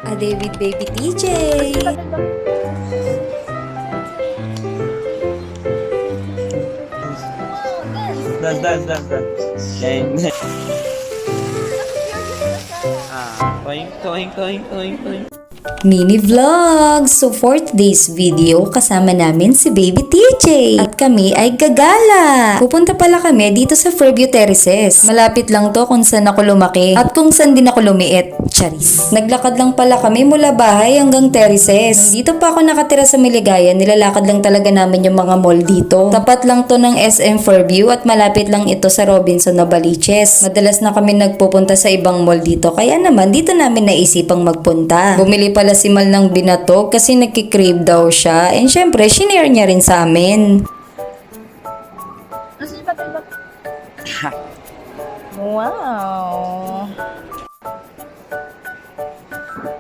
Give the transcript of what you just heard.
A day with baby TJ. Dance. Toing. Mini vlog! So for today's video, kasama namin si Baby TJ. At kami ay gagala. Pupunta pala kami dito sa Fairview Terraces. Malapit lang to kung saan ako lumaki at kung saan din ako lumiit. Charis. Naglakad lang pala kami mula bahay hanggang Terraces. Dito pa ako nakatira sa Miligaya, nilalakad lang talaga namin yung mga mall dito. Tapat lang to ng SM Fairview at malapit lang ito sa Robinson Novaliches. Madalas na kami nagpupunta sa ibang mall dito, kaya naman dito namin naisipang magpunta. Bumili pala si Mal ng binatog kasi nagkikrave daw siya. And syempre, shinare niya rin sa amin. Wow!